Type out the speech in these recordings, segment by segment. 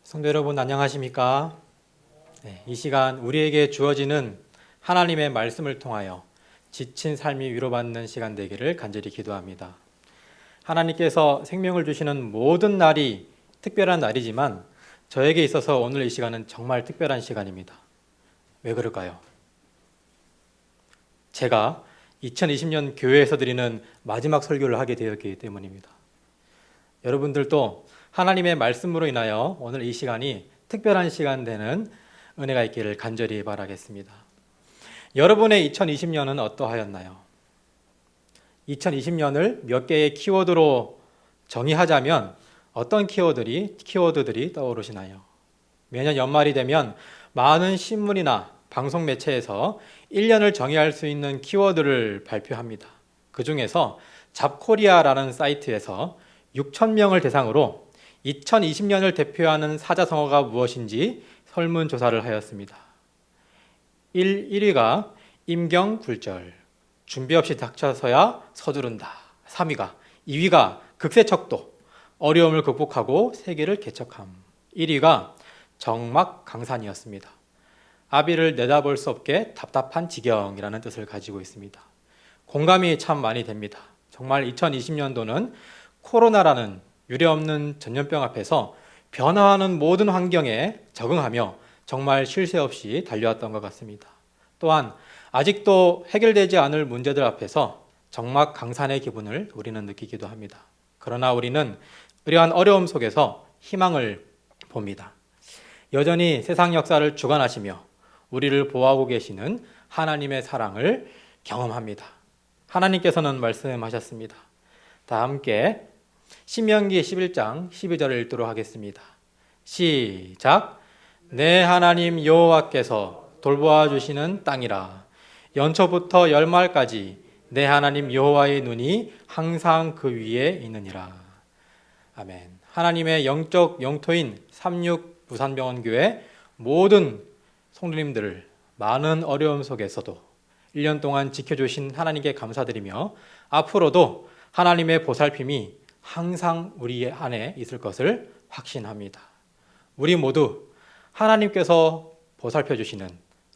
성도 여러분 안녕하십니까? 이 시간 우리에게 주어지는 하나님의 말씀을 통하여 지친 삶이 위로받는 시간 되기를 간절히 기도합니다. 하나님께서 생명을 주시는 모든 날이 특별한 날이지만 저에게 있어서 오늘 이 시간은 정말 특별한 시간입니다. 왜 그럴까요? 제가 2020년 교회에서 드리는 마지막 설교를 하게 되었기 때문입니다. 여러분들도 하나님의 말씀으로 인하여 오늘 이 시간이 특별한 시간 되는 은혜가 있기를 간절히 바라겠습니다. 여러분의 2020년은 어떠하였나요? 2020년을 몇 개의 키워드로 정의하자면 어떤 키워드들이 떠오르시나요? 매년 연말이 되면 많은 신문이나 방송 매체에서 1년을 정의할 수 있는 키워드를 발표합니다. 그 중에서 잡코리아라는 사이트에서 6,000명을 대상으로 2020년을 대표하는 사자성어가 무엇인지 설문조사를 하였습니다. 1위가 임경굴절, 준비 없이 닥쳐서야 서두른다. 3위가 2위가 극세척도, 어려움을 극복하고 세계를 개척함. 1위가 정막강산이었습니다. 아비를 내다볼 수 없게 답답한 지경이라는 뜻을 가지고 있습니다. 공감이 참 많이 됩니다. 정말 2020년도는 코로나라는 유례없는 전염병 앞에서 변화하는 모든 환경에 적응하며 정말 쉴 새 없이 달려왔던 것 같습니다. 또한 아직도 해결되지 않을 문제들 앞에서 정막 강산의 기분을 우리는 느끼기도 합니다. 그러나 우리는 이러한 어려움 속에서 희망을 봅니다. 여전히 세상 역사를 주관하시며 우리를 보호하고 계시는 하나님의 사랑을 경험합니다. 하나님께서는 말씀하셨습니다. 다 함께 신명기 11장 12절을 읽도록 하겠습니다. 시작. 내 하나님 여호와께서 돌보아 주시는 땅이라. 연초부터 열말까지 내 하나님 여호와의 눈이 항상 그 위에 있느니라. 아멘. 하나님의 영적 영토인 삼육 부산병원교회 모든 성도님들을 많은 어려움 속에서도 1년 동안 지켜주신 하나님께 감사드리며 앞으로도 하나님의 보살핌이 항상 우리 안에 있을 것을 확신합니다. 우리 모두 하나님께서 보살펴 주시는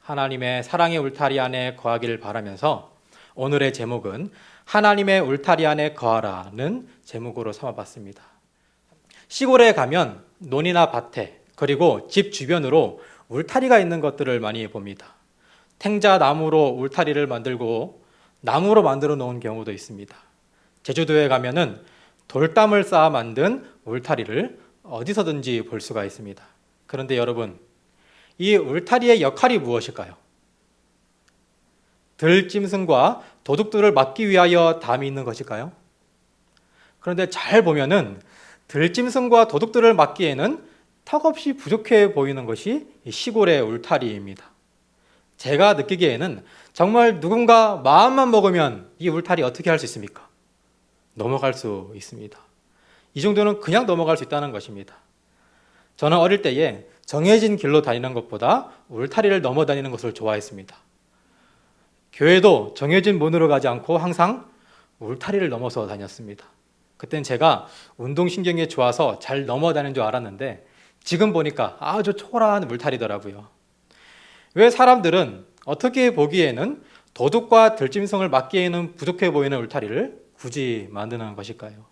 하나님의 사랑의 울타리 안에 거하기를 바라면서 오늘의 제목은 하나님의 울타리 안에 거하라는 제목으로 삼아봤습니다. 시골에 가면 논이나 밭에 그리고 집 주변으로 울타리가 있는 것들을 많이 봅니다. 탱자나무로 울타리를 만들고 나무로 만들어 놓은 경우도 있습니다. 제주도에 가면은 돌담을 쌓아 만든 울타리를 어디서든지 볼 수가 있습니다. 그런데 여러분, 이 울타리의 역할이 무엇일까요? 들짐승과 도둑들을 막기 위하여 담이 있는 것일까요? 그런데 잘 보면은 들짐승과 도둑들을 막기에는 턱없이 부족해 보이는 것이 시골의 울타리입니다. 제가 느끼기에는 정말 누군가 마음만 먹으면 이 울타리 어떻게 할 수 있습니까? 넘어갈 수 있습니다. 이 정도는 그냥 넘어갈 수 있다는 것입니다. 저는 어릴 때에 정해진 길로 다니는 것보다 울타리를 넘어 다니는 것을 좋아했습니다. 교회도 정해진 문으로 가지 않고 항상 울타리를 넘어서 다녔습니다. 그땐 제가 운동신경이 좋아서 잘 넘어 다니는 줄 알았는데 지금 보니까 아주 초라한 울타리더라고요. 왜 사람들은 어떻게 보기에는 도둑과 들짐승을 막기에는 부족해 보이는 울타리를 굳이 만드는 것일까요?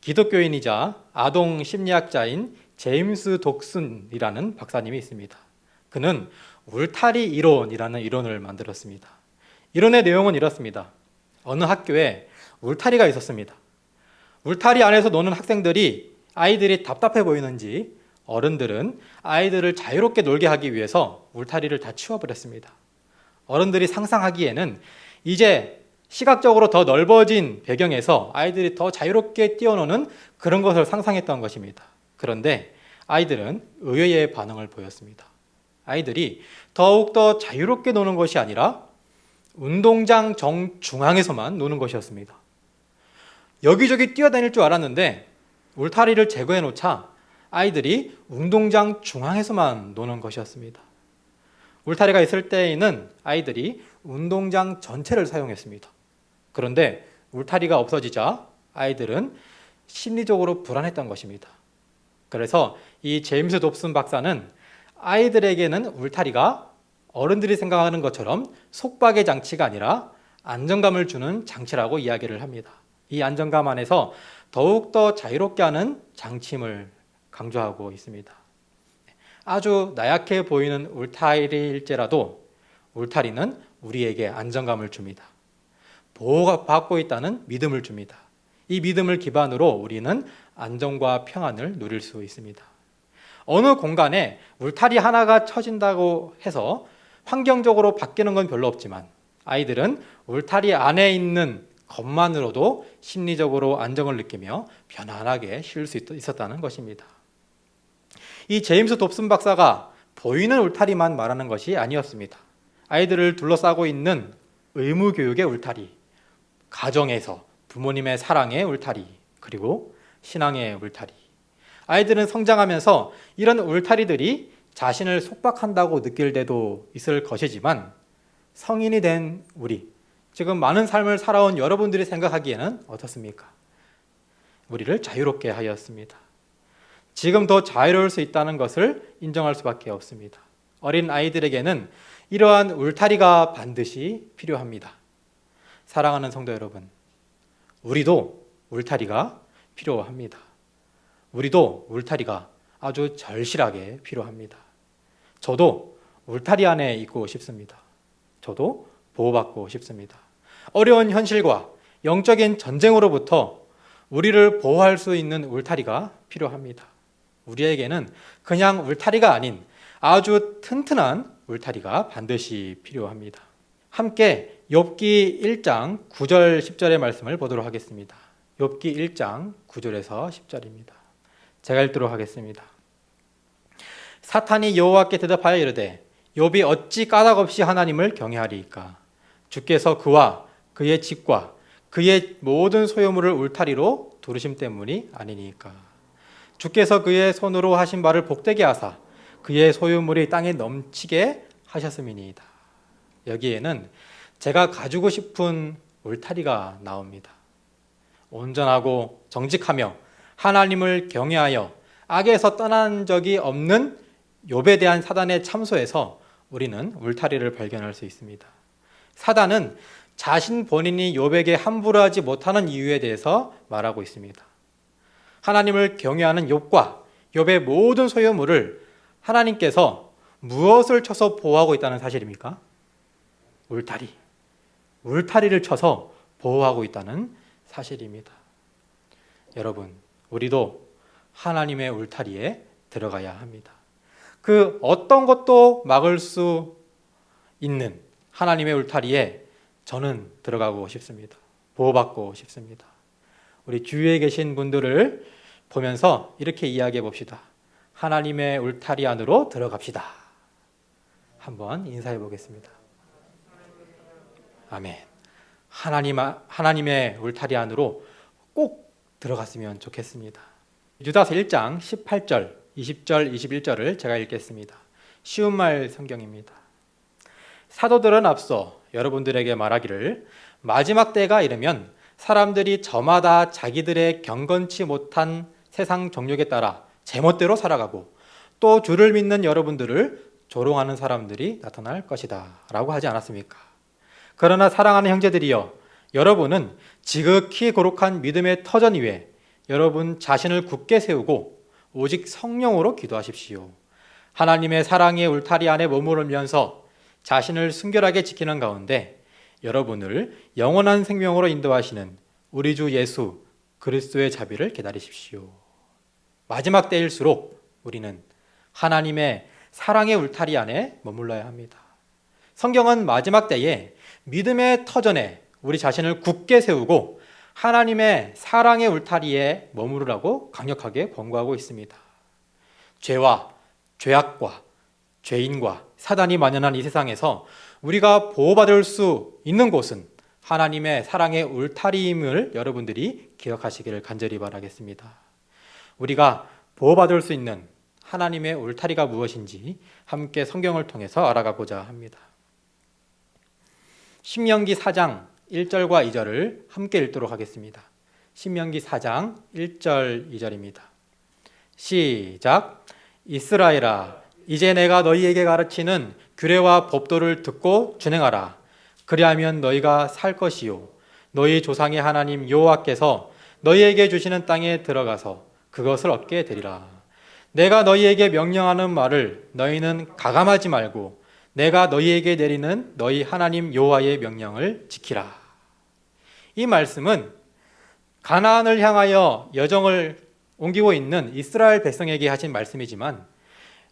기독교인이자 아동 심리학자인 제임스 독슨이라는 박사님이 있습니다. 그는 울타리 이론이라는 이론을 만들었습니다. 이론의 내용은 이렇습니다. 어느 학교에 울타리가 있었습니다. 울타리 안에서 노는 아이들이 답답해 보이는지 어른들은 아이들을 자유롭게 놀게 하기 위해서 울타리를 다 치워버렸습니다. 어른들이 상상하기에는 이제 시각적으로 더 넓어진 배경에서 아이들이 더 자유롭게 뛰어노는 그런 것을 상상했던 것입니다. 그런데 아이들은 의외의 반응을 보였습니다. 아이들이 더욱더 자유롭게 노는 것이 아니라 운동장 정중앙에서만 노는 것이었습니다. 여기저기 뛰어다닐 줄 알았는데 울타리를 제거해 놓자 아이들이 운동장 중앙에서만 노는 것이었습니다. 울타리가 있을 때에는 아이들이 운동장 전체를 사용했습니다. 그런데 울타리가 없어지자 아이들은 심리적으로 불안했던 것입니다. 그래서 이 제임스 dob슨 박사는 아이들에게는 울타리가 어른들이 생각하는 것처럼 속박의 장치가 아니라 안정감을 주는 장치라고 이야기를 합니다. 이 안정감 안에서 더욱더 자유롭게 하는 장치임을 강조하고 있습니다. 아주 나약해 보이는 울타리일지라도 울타리는 우리에게 안정감을 줍니다. 보호받고 있다는 믿음을 줍니다. 이 믿음을 기반으로 우리는 안정과 평안을 누릴 수 있습니다. 어느 공간에 울타리 하나가 쳐진다고 해서 환경적으로 바뀌는 건 별로 없지만 아이들은 울타리 안에 있는 것만으로도 심리적으로 안정을 느끼며 편안하게 쉴 수 있었다는 것입니다. 이 제임스 dob슨 박사가 보이는 울타리만 말하는 것이 아니었습니다. 아이들을 둘러싸고 있는 의무교육의 울타리, 가정에서 부모님의 사랑의 울타리, 그리고 신앙의 울타리. 아이들은 성장하면서 이런 울타리들이 자신을 속박한다고 느낄 때도 있을 것이지만 성인이 된 우리, 지금 많은 삶을 살아온 여러분들이 생각하기에는 어떻습니까? 우리를 자유롭게 하였습니다. 지금 더 자유로울 수 있다는 것을 인정할 수밖에 없습니다. 어린 아이들에게는 이러한 울타리가 반드시 필요합니다. 사랑하는 성도 여러분, 우리도 울타리가 필요합니다. 우리도 울타리가 아주 절실하게 필요합니다. 저도 울타리 안에 있고 싶습니다. 저도 보호받고 싶습니다. 어려운 현실과 영적인 전쟁으로부터 우리를 보호할 수 있는 울타리가 필요합니다. 우리에게는 그냥 울타리가 아닌 아주 튼튼한 울타리가 반드시 필요합니다. 함께 욥기 1장 9절 10절의 말씀을 보도록 하겠습니다. 욥기 1장 9절에서 10절입니다. 제가 읽도록 하겠습니다. 사탄이 여호와께 대답하여 이르되 욥이 어찌 까닭없이 하나님을 경외하리이까? 주께서 그와 그의 집과 그의 모든 소유물을 울타리로 두르심 때문이 아니니까. 주께서 그의 손으로 하신 바를 복되게 하사 그의 소유물이 땅에 넘치게 하셨음이니이다. 여기에는 제가 가지고 싶은 울타리가 나옵니다. 온전하고 정직하며 하나님을 경외하여 악에서 떠난 적이 없는 욥에 대한 사단의 참소에서 우리는 울타리를 발견할 수 있습니다. 사단은 자신 본인이 욥에게 함부로 하지 못하는 이유에 대해서 말하고 있습니다. 하나님을 경외하는 욥과 욥의 모든 소유물을 하나님께서 무엇을 쳐서 보호하고 있다는 사실입니까? 울타리. 울타리를 쳐서 보호하고 있다는 사실입니다. 여러분, 우리도 하나님의 울타리에 들어가야 합니다. 그 어떤 것도 막을 수 있는 하나님의 울타리에 저는 들어가고 싶습니다. 보호받고 싶습니다. 우리 주위에 계신 분들을 보면서 이렇게 이야기해 봅시다. 하나님의 울타리 안으로 들어갑시다. 한번 인사해 보겠습니다. 아멘. 하나님의 울타리 안으로 꼭 들어갔으면 좋겠습니다. 유다서 1장 18절, 20절, 21절을 제가 읽겠습니다. 쉬운 말 성경입니다. 사도들은 앞서 여러분들에게 말하기를 마지막 때가 이르면 사람들이 저마다 자기들의 경건치 못한 세상 정욕에 따라 제멋대로 살아가고 또 주를 믿는 여러분들을 조롱하는 사람들이 나타날 것이다 라고 하지 않았습니까? 그러나 사랑하는 형제들이여, 여러분은 지극히 거룩한 믿음의 터전 위에 여러분 자신을 굳게 세우고 오직 성령으로 기도하십시오. 하나님의 사랑의 울타리 안에 머무르면서 자신을 순결하게 지키는 가운데 여러분을 영원한 생명으로 인도하시는 우리 주 예수 그리스도의 자비를 기다리십시오. 마지막 때일수록 우리는 하나님의 사랑의 울타리 안에 머물러야 합니다. 성경은 마지막 때에 믿음의 터전에 우리 자신을 굳게 세우고 하나님의 사랑의 울타리에 머무르라고 강력하게 권고하고 있습니다. 죄와 죄악과 죄인과 사단이 만연한 이 세상에서 우리가 보호받을 수 있는 곳은 하나님의 사랑의 울타리임을 여러분들이 기억하시기를 간절히 바라겠습니다. 우리가 보호받을 수 있는 하나님의 울타리가 무엇인지 함께 성경을 통해서 알아가고자 합니다. 신명기 4장 1절과 2절을 함께 읽도록 하겠습니다. 신명기 4장 1절 2절입니다. 시작. 이스라엘아, 이제 내가 너희에게 가르치는 규례와 법도를 듣고 준행하라. 그리하면 너희가 살 것이요 너희 조상의 하나님 여호와께서 너희에게 주시는 땅에 들어가서 그것을 얻게 되리라. 내가 너희에게 명령하는 말을 너희는 가감하지 말고 내가 너희에게 내리는 너희 하나님 여호와의 명령을 지키라. 이 말씀은 가나안을 향하여 여정을 옮기고 있는 이스라엘 백성에게 하신 말씀이지만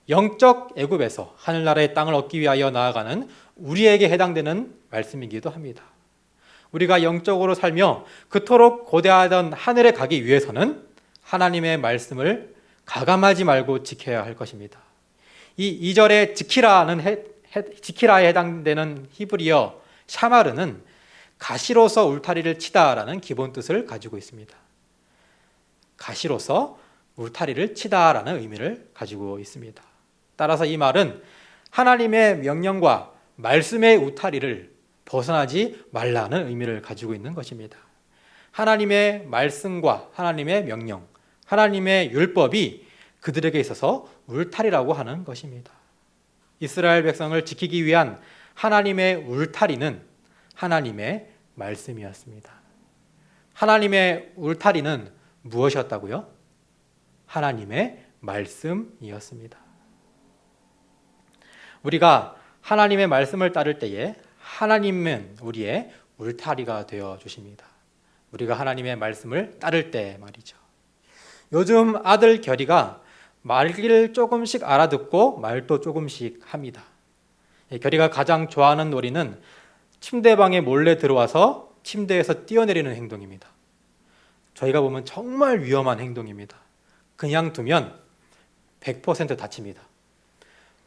영적 애굽에서 하늘나라의 땅을 얻기 위하여 나아가는 우리에게 해당되는 말씀이기도 합니다. 우리가 영적으로 살며 그토록 고대하던 하늘에 가기 위해서는 하나님의 말씀을 가감하지 말고 지켜야 할 것입니다. 이 2절에 지키라에 해당되는 히브리어 샤마르는 가시로서 울타리를 치다라는 기본 뜻을 가지고 있습니다. 가시로서 울타리를 치다라는 의미를 가지고 있습니다. 따라서 이 말은 하나님의 명령과 말씀의 울타리를 벗어나지 말라는 의미를 가지고 있는 것입니다. 하나님의 말씀과 하나님의 명령, 하나님의 율법이 그들에게 있어서 울타리라고 하는 것입니다. 이스라엘 백성을 지키기 위한 하나님의 울타리는 하나님의 말씀이었습니다. 하나님의 울타리는 무엇이었다고요? 하나님의 말씀이었습니다. 우리가 하나님의 말씀을 따를 때에 하나님은 우리의 울타리가 되어 주십니다. 우리가 하나님의 말씀을 따를 때 말이죠. 요즘 아들 결이가 말귀를 조금씩 알아듣고 말도 조금씩 합니다. 결이가 가장 좋아하는 놀이는 침대방에 몰래 들어와서 침대에서 뛰어내리는 행동입니다. 저희가 보면 정말 위험한 행동입니다. 그냥 두면 100% 다칩니다.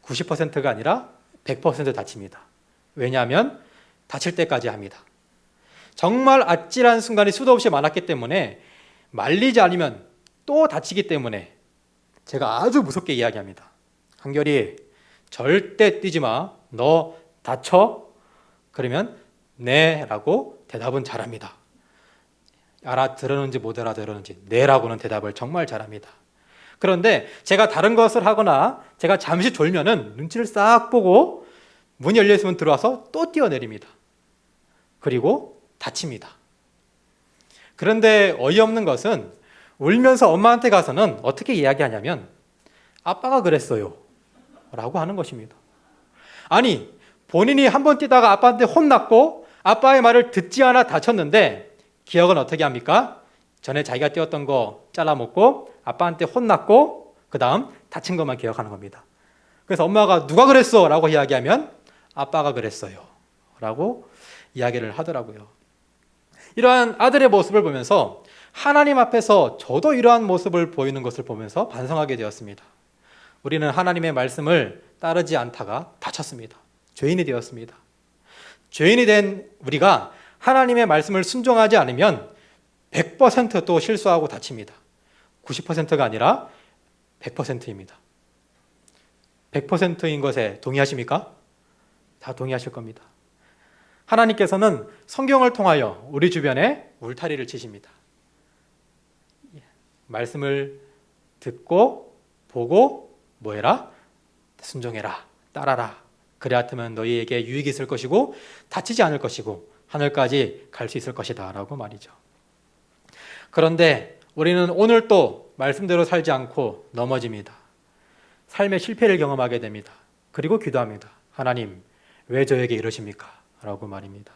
90%가 아니라 100% 다칩니다. 왜냐하면 다칠 때까지 합니다. 정말 아찔한 순간이 수도 없이 많았기 때문에 말리지 않으면 또 다치기 때문에 제가 아주 무섭게 이야기합니다. 한결이 절대 뛰지 마. 너 다쳐? 그러면 네 라고 대답은 잘합니다. 알아들었는지 못 알아들었는지 네 라고는 대답을 정말 잘합니다. 그런데 제가 다른 것을 하거나 제가 잠시 졸면은 눈치를 싹 보고 문이 열려있으면 들어와서 또 뛰어내립니다. 그리고 다칩니다. 그런데 어이없는 것은 울면서 엄마한테 가서는 어떻게 이야기하냐면 아빠가 그랬어요 라고 하는 것입니다. 아니, 본인이 한번 뛰다가 아빠한테 혼났고 아빠의 말을 듣지 않아 다쳤는데 기억은 어떻게 합니까? 전에 자기가 뛰었던 거 잘라먹고 아빠한테 혼났고 그 다음 다친 것만 기억하는 겁니다. 그래서 엄마가 누가 그랬어? 라고 이야기하면 아빠가 그랬어요 라고 이야기를 하더라고요. 이러한 아들의 모습을 보면서 하나님 앞에서 저도 이러한 모습을 보이는 것을 보면서 반성하게 되었습니다. 우리는 하나님의 말씀을 따르지 않다가 다쳤습니다. 죄인이 되었습니다. 죄인이 된 우리가 하나님의 말씀을 순종하지 않으면 100% 또 실수하고 다칩니다. 90%가 아니라 100%입니다. 100%인 것에 동의하십니까? 다 동의하실 겁니다. 하나님께서는 성경을 통하여 우리 주변에 울타리를 치십니다. 말씀을 듣고 보고 뭐해라? 순종해라. 따라라. 그래야만 너희에게 유익이 있을 것이고 다치지 않을 것이고 하늘까지 갈 수 있을 것이다 라고 말이죠. 그런데 우리는 오늘 또 말씀대로 살지 않고 넘어집니다. 삶의 실패를 경험하게 됩니다. 그리고 기도합니다. 하나님, 왜 저에게 이러십니까? 라고 말입니다.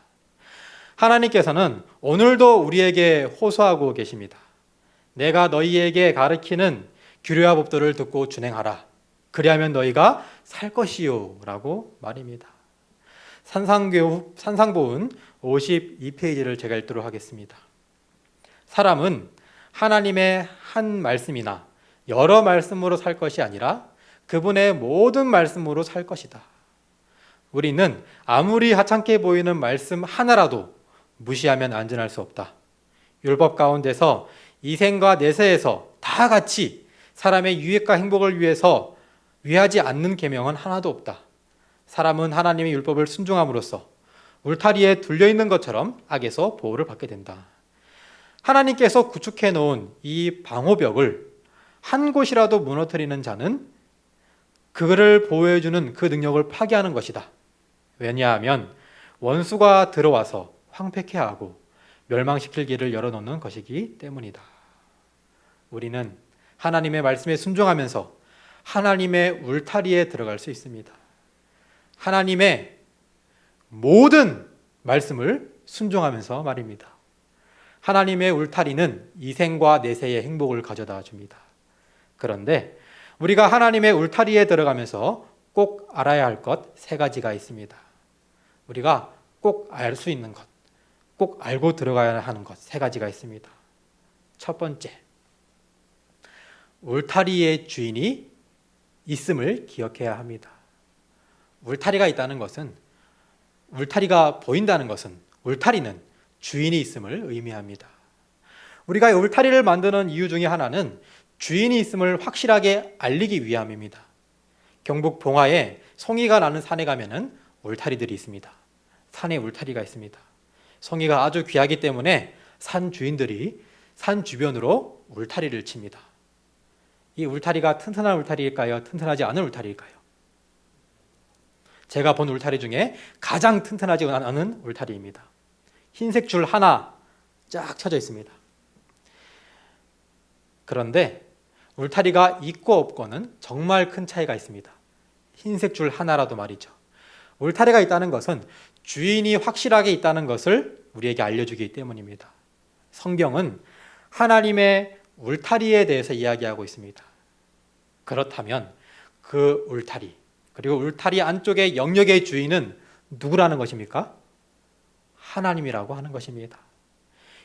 하나님께서는 오늘도 우리에게 호소하고 계십니다. 내가 너희에게 가르치는 규례와 법도를 듣고 준행하라. 그리하면 너희가 살 것이요 라고 말입니다. 산상보훈 52페이지를 제가 읽도록 하겠습니다. 사람은 하나님의 한 말씀이나 여러 말씀으로 살 것이 아니라 그분의 모든 말씀으로 살 것이다. 우리는 아무리 하찮게 보이는 말씀 하나라도 무시하면 안전할 수 없다. 율법 가운데서 이생과 내세에서 다 같이 사람의 유익과 행복을 위해서 위하지 않는 계명은 하나도 없다. 사람은 하나님의 율법을 순종함으로써 울타리에 둘려있는 것처럼 악에서 보호를 받게 된다. 하나님께서 구축해 놓은 이 방호벽을 한 곳이라도 무너뜨리는 자는 그를 보호해주는 그 능력을 파괴하는 것이다. 왜냐하면 원수가 들어와서 황폐케 하고 멸망시킬 길을 열어놓는 것이기 때문이다. 우리는 하나님의 말씀에 순종하면서 하나님의 울타리에 들어갈 수 있습니다. 하나님의 모든 말씀을 순종하면서 말입니다. 하나님의 울타리는 이생과 내세의 행복을 가져다 줍니다. 그런데 우리가 하나님의 울타리에 들어가면서 꼭 알아야 할 것 3가지가 있습니다. 우리가 꼭 알 수 있는 것, 꼭 알고 들어가야 하는 것 3가지가 있습니다. 첫 번째, 울타리의 주인이 있음을 기억해야 합니다. 울타리가 있다는 것은, 울타리가 보인다는 것은, 울타리는 주인이 있음을 의미합니다. 우리가 울타리를 만드는 이유 중에 하나는 주인이 있음을 확실하게 알리기 위함입니다. 경북 봉화에 송이가 나는 산에 가면은 울타리들이 있습니다. 산에 울타리가 있습니다. 송이가 아주 귀하기 때문에 산 주인들이 산 주변으로 울타리를 칩니다. 이 울타리가 튼튼한 울타리일까요? 튼튼하지 않은 울타리일까요? 제가 본 울타리 중에 가장 튼튼하지 않은 울타리입니다. 흰색 줄 하나 쫙 쳐져 있습니다. 그런데 울타리가 있고 없고는 정말 큰 차이가 있습니다. 흰색 줄 하나라도 말이죠. 울타리가 있다는 것은 주인이 확실하게 있다는 것을 우리에게 알려주기 때문입니다. 성경은 하나님의 울타리에 대해서 이야기하고 있습니다. 그렇다면 그 울타리, 그리고 울타리 안쪽의 영역의 주인은 누구라는 것입니까? 하나님이라고 하는 것입니다.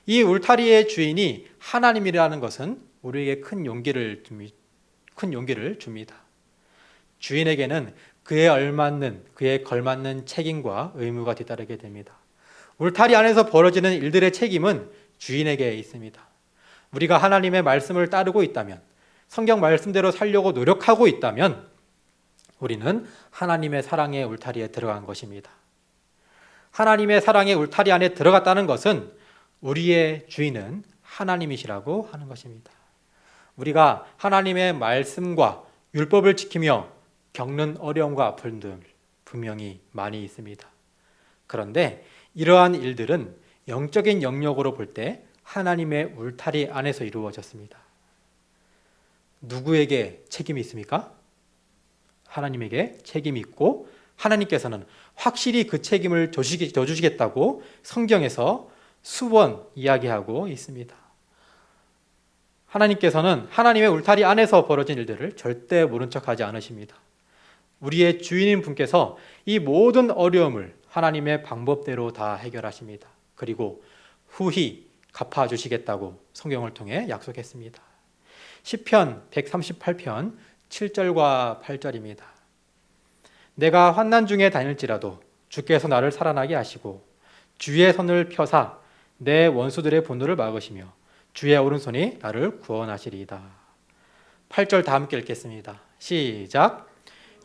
이 울타리의 주인이 하나님이라는 것은 우리에게 큰 용기를 줍니다. 주인에게는 그에 알맞는, 그에 걸맞는 책임과 의무가 뒤따르게 됩니다. 울타리 안에서 벌어지는 일들의 책임은 주인에게 있습니다. 우리가 하나님의 말씀을 따르고 있다면, 성경 말씀대로 살려고 노력하고 있다면 우리는 하나님의 사랑의 울타리에 들어간 것입니다. 하나님의 사랑의 울타리 안에 들어갔다는 것은 우리의 주인은 하나님이시라고 하는 것입니다. 우리가 하나님의 말씀과 율법을 지키며 겪는 어려움과 아픔들 분명히 많이 있습니다. 그런데 이러한 일들은 영적인 영역으로 볼 때 하나님의 울타리 안에서 이루어졌습니다. 누구에게 책임이 있습니까? 하나님에게 책임이 있고 하나님께서는 확실히 그 책임을 져주시겠다고 성경에서 수번 이야기하고 있습니다. 하나님께서는 하나님의 울타리 안에서 벌어진 일들을 절대 모른 척하지 않으십니다. 우리의 주인인 분께서 이 모든 어려움을 하나님의 방법대로 다 해결하십니다. 그리고 후히 갚아주시겠다고 성경을 통해 약속했습니다. 시편 138편 7절과 8절입니다. 내가 환난 중에 다닐지라도 주께서 나를 살아나게 하시고 주의 손을 펴사 내 원수들의 분노를 막으시며 주의 오른손이 나를 구원하시리이다. 8절 다 함께 읽겠습니다. 시작.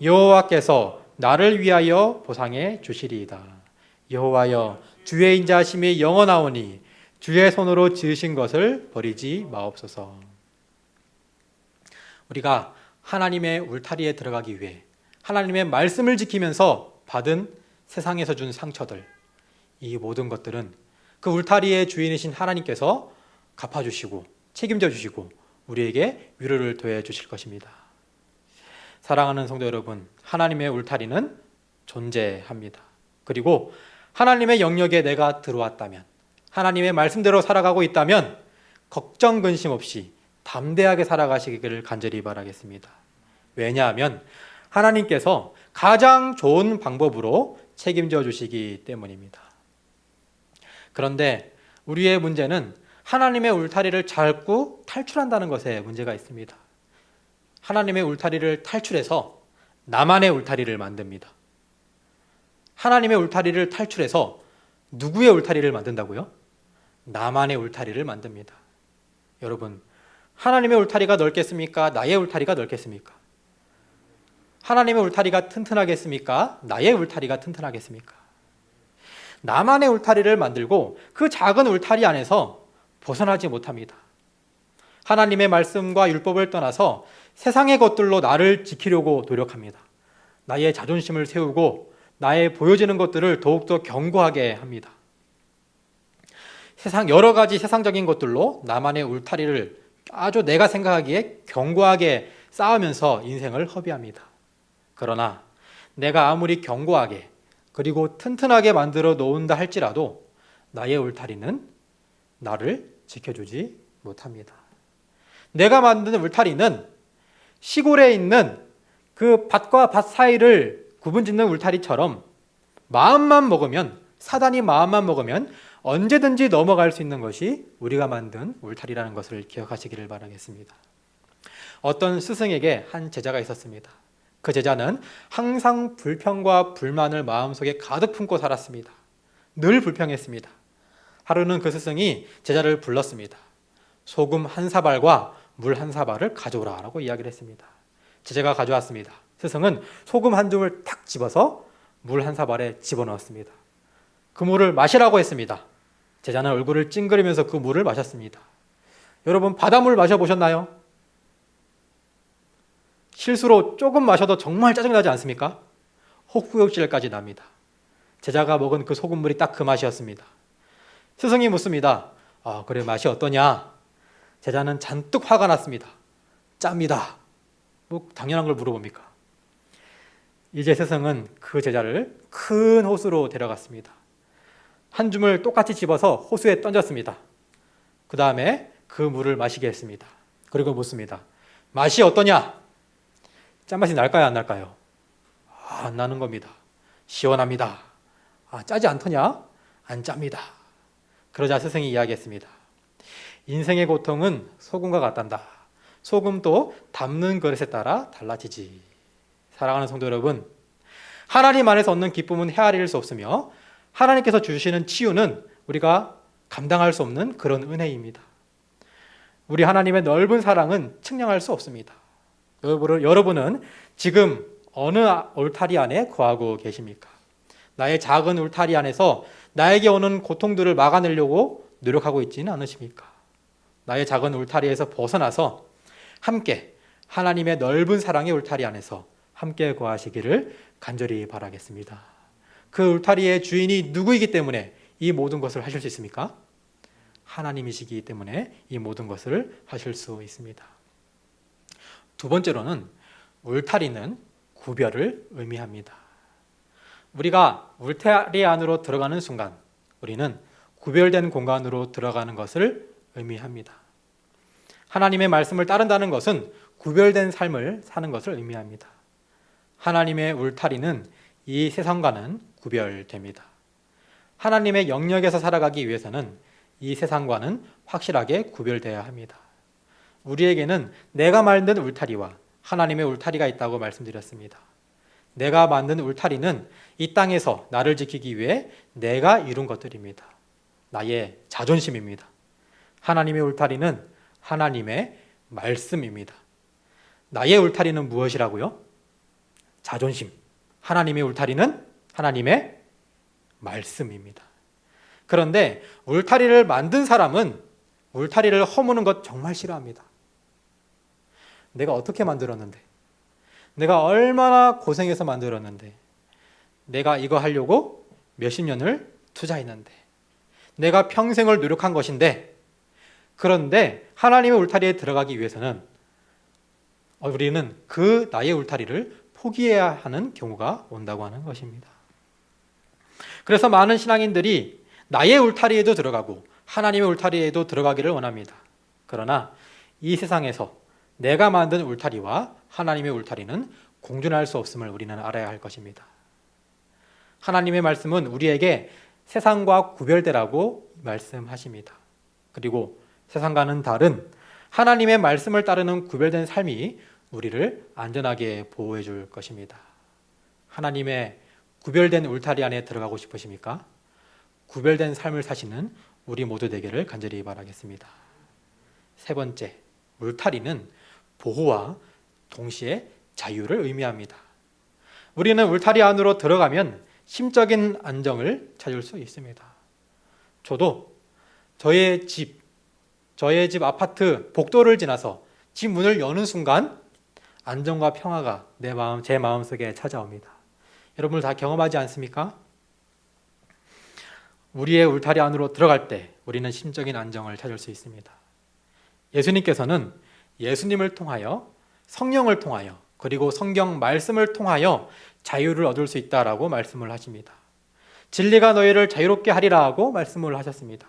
여호와께서 나를 위하여 보상해 주시리이다. 여호와여 주의 인자하심이 영원하오니 주의 손으로 지으신 것을 버리지 마옵소서. 우리가 하나님의 울타리에 들어가기 위해 하나님의 말씀을 지키면서 받은 세상에서 준 상처들, 이 모든 것들은 그 울타리의 주인이신 하나님께서 갚아주시고 책임져 주시고 우리에게 위로를 더해 주실 것입니다. 사랑하는 성도 여러분, 하나님의 울타리는 존재합니다. 그리고 하나님의 영역에 내가 들어왔다면, 하나님의 말씀대로 살아가고 있다면 걱정 근심 없이 담대하게 살아가시기를 간절히 바라겠습니다. 왜냐하면 하나님께서 가장 좋은 방법으로 책임져 주시기 때문입니다. 그런데 우리의 문제는 하나님의 울타리를 잡고 탈출한다는 것에 문제가 있습니다. 하나님의 울타리를 탈출해서 나만의 울타리를 만듭니다. 하나님의 울타리를 탈출해서 누구의 울타리를 만든다고요? 나만의 울타리를 만듭니다. 여러분, 하나님의 울타리가 넓겠습니까? 나의 울타리가 넓겠습니까? 하나님의 울타리가 튼튼하겠습니까? 나의 울타리가 튼튼하겠습니까? 나만의 울타리를 만들고 그 작은 울타리 안에서 벗어나지 못합니다. 하나님의 말씀과 율법을 떠나서 세상의 것들로 나를 지키려고 노력합니다. 나의 자존심을 세우고 나의 보여지는 것들을 더욱더 견고하게 합니다. 여러 가지 세상적인 것들로 나만의 울타리를 아주 내가 생각하기에 견고하게 쌓으면서 인생을 허비합니다. 그러나 내가 아무리 견고하게 그리고 튼튼하게 만들어 놓은다 할지라도 나의 울타리는 나를 지켜주지 못합니다. 내가 만든 울타리는 시골에 있는 그 밭과 밭 사이를 구분짓는 울타리처럼 마음만 먹으면, 사단이 마음만 먹으면 언제든지 넘어갈 수 있는 것이 우리가 만든 울타리라는 것을 기억하시기를 바라겠습니다. 어떤 스승에게 한 제자가 있었습니다. 그 제자는 항상 불평과 불만을 마음속에 가득 품고 살았습니다. 늘 불평했습니다. 하루는 그 스승이 제자를 불렀습니다. 소금 한 사발과 물 한 사발을 가져오라 라고 이야기를 했습니다. 제자가 가져왔습니다. 스승은 소금 한 줌을 탁 집어서 물 한 사발에 집어넣었습니다. 그 물을 마시라고 했습니다. 제자는 얼굴을 찡그리면서 그 물을 마셨습니다. 여러분, 바닷물 마셔보셨나요? 실수로 조금 마셔도 정말 짜증나지 않습니까? 헛구역질까지 납니다. 제자가 먹은 그 소금물이 딱 그 맛이었습니다. 스승이 묻습니다. 그래, 맛이 어떠냐? 제자는 잔뜩 화가 났습니다. 짭니다. 뭐 당연한 걸 물어봅니까? 이제 스승은 그 제자를 큰 호수로 데려갔습니다. 한 줌을 똑같이 집어서 호수에 던졌습니다. 그 다음에 그 물을 마시게 했습니다. 그리고 묻습니다. 맛이 어떠냐? 짠맛이 날까요, 안 날까요? 안 나는 겁니다. 시원합니다. 짜지 않더냐? 안 짭니다. 그러자 스승이 이야기했습니다. 인생의 고통은 소금과 같단다. 소금도 담는 그릇에 따라 달라지지. 사랑하는 성도 여러분, 하나님 안에서 얻는 기쁨은 헤아릴 수 없으며 하나님께서 주시는 치유는 우리가 감당할 수 없는 그런 은혜입니다. 우리 하나님의 넓은 사랑은 측량할 수 없습니다. 여러분은 지금 어느 울타리 안에 거하고 계십니까? 나의 작은 울타리 안에서 나에게 오는 고통들을 막아내려고 노력하고 있지는 않으십니까? 나의 작은 울타리에서 벗어나서 함께 하나님의 넓은 사랑의 울타리 안에서 함께 거하시기를 간절히 바라겠습니다. 그 울타리의 주인이 누구이기 때문에 이 모든 것을 하실 수 있습니까? 하나님이시기 때문에 이 모든 것을 하실 수 있습니다. 두 번째로는 울타리는 구별을 의미합니다. 우리가 울타리 안으로 들어가는 순간 우리는 구별된 공간으로 들어가는 것을 의미합니다. 하나님의 말씀을 따른다는 것은 구별된 삶을 사는 것을 의미합니다. 하나님의 울타리는 이 세상과는 구별됩니다. 하나님의 영역에서 살아가기 위해서는 이 세상과는 확실하게 구별되어야 합니다. 우리에게는 내가 만든 울타리와 하나님의 울타리가 있다고 말씀드렸습니다. 내가 만든 울타리는 이 땅에서 나를 지키기 위해 내가 이룬 것들입니다. 나의 자존심입니다. 하나님의 울타리는 하나님의 말씀입니다. 나의 울타리는 무엇이라고요? 자존심. 하나님의 울타리는 하나님의 말씀입니다. 그런데 울타리를 만든 사람은 울타리를 허무는 것 정말 싫어합니다. 내가 어떻게 만들었는데, 내가 얼마나 고생해서 만들었는데, 내가 이거 하려고 몇십 년을 투자했는데, 내가 평생을 노력한 것인데, 그런데 하나님의 울타리에 들어가기 위해서는 우리는 그 나의 울타리를 포기해야 하는 경우가 온다고 하는 것입니다. 그래서 많은 신앙인들이 나의 울타리에도 들어가고 하나님의 울타리에도 들어가기를 원합니다. 그러나 이 세상에서 내가 만든 울타리와 하나님의 울타리는 공존할 수 없음을 우리는 알아야 할 것입니다. 하나님의 말씀은 우리에게 세상과 구별되라고 말씀하십니다. 그리고 세상과는 다른 하나님의 말씀을 따르는 구별된 삶이 우리를 안전하게 보호해 줄 것입니다. 하나님의 구별된 울타리 안에 들어가고 싶으십니까? 구별된 삶을 사시는 우리 모두 되기를 간절히 바라겠습니다. 세 번째, 울타리는 보호와 동시에 자유를 의미합니다. 우리는 울타리 안으로 들어가면 심적인 안정을 찾을 수 있습니다. 저도 저의 집, 저의 집 아파트 복도를 지나서 집 문을 여는 순간 안정과 평화가 제 마음속에 찾아옵니다. 여러분 다 경험하지 않습니까? 우리의 울타리 안으로 들어갈 때 우리는 심적인 안정을 찾을 수 있습니다. 예수님께서는 예수님을 통하여, 성령을 통하여, 그리고 성경 말씀을 통하여 자유를 얻을 수 있다라고 말씀을 하십니다. 진리가 너희를 자유롭게 하리라 하고 말씀을 하셨습니다.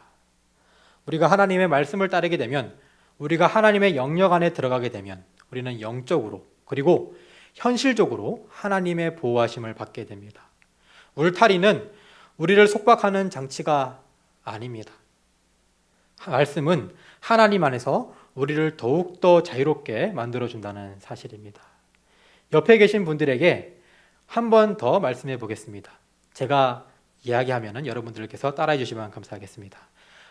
우리가 하나님의 말씀을 따르게 되면, 우리가 하나님의 영역 안에 들어가게 되면 우리는 영적으로 그리고 현실적으로 하나님의 보호하심을 받게 됩니다. 울타리는 우리를 속박하는 장치가 아닙니다. 말씀은 하나님 안에서 우리를 더욱더 자유롭게 만들어준다는 사실입니다. 옆에 계신 분들에게 한 번 더 말씀해 보겠습니다. 제가 이야기하면 여러분들께서 따라해 주시면 감사하겠습니다.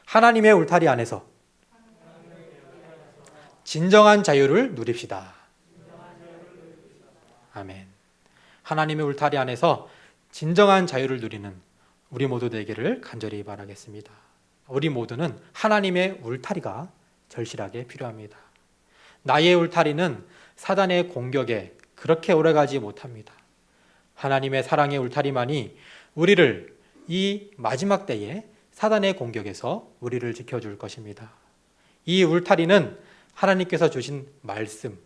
하나님의 울타리 안에서 진정한 자유를 누립시다. 아멘. 하나님의 울타리 안에서 진정한 자유를 누리는 우리 모두 되기를 간절히 바라겠습니다. 우리 모두는 하나님의 울타리가 절실하게 필요합니다. 나의 울타리는 사단의 공격에 그렇게 오래가지 못합니다. 하나님의 사랑의 울타리만이 우리를 이 마지막 때에 사단의 공격에서 우리를 지켜줄 것입니다. 이 울타리는 하나님께서 주신 말씀,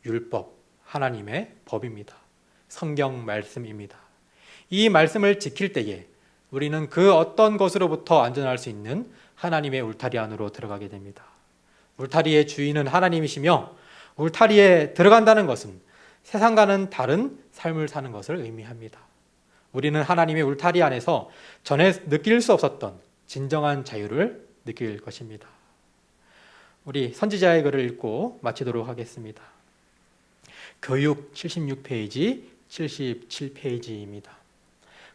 율법, 하나님의 법입니다. 성경 말씀입니다. 이 말씀을 지킬 때에 우리는 그 어떤 것으로부터 안전할 수 있는 하나님의 울타리 안으로 들어가게 됩니다. 울타리의 주인은 하나님이시며 울타리에 들어간다는 것은 세상과는 다른 삶을 사는 것을 의미합니다. 우리는 하나님의 울타리 안에서 전에 느낄 수 없었던 진정한 자유를 느낄 것입니다. 우리 선지자의 글을 읽고 마치도록 하겠습니다. 교육 76페이지, 77페이지입니다.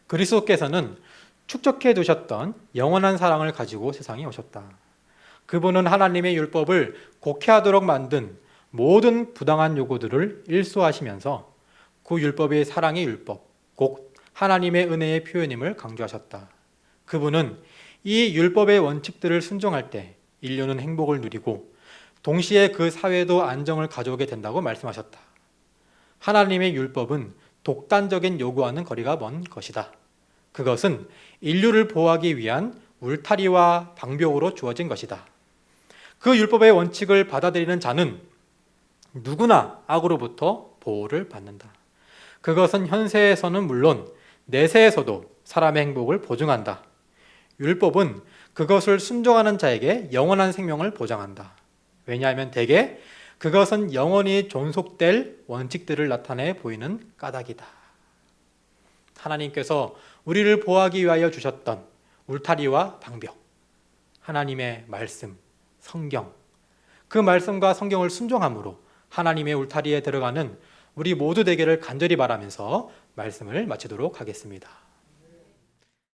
그리스도께서는 축적해 두셨던 영원한 사랑을 가지고 세상에 오셨다. 그분은 하나님의 율법을 곡해하도록 만든 모든 부당한 요구들을 일소하시면서 그 율법이 사랑의 율법, 곧 하나님의 은혜의 표현임을 강조하셨다. 그분은 이 율법의 원칙들을 순종할 때 인류는 행복을 누리고 동시에 그 사회도 안정을 가져오게 된다고 말씀하셨다. 하나님의 율법은 독단적인 요구와는 거리가 먼 것이다. 그것은 인류를 보호하기 위한 울타리와 방벽으로 주어진 것이다. 그 율법의 원칙을 받아들이는 자는 누구나 악으로부터 보호를 받는다. 그것은 현세에서는 물론 내세에서도 사람의 행복을 보증한다. 율법은 그것을 순종하는 자에게 영원한 생명을 보장한다. 왜냐하면 대개 그것은 영원히 존속될 원칙들을 나타내 보이는 까닭이다. 하나님께서 우리를 보호하기 위하여 주셨던 울타리와 방벽, 하나님의 말씀, 성경, 그 말씀과 성경을 순종함으로 하나님의 울타리에 들어가는 우리 모두 되기를 간절히 바라면서 말씀을 마치도록 하겠습니다.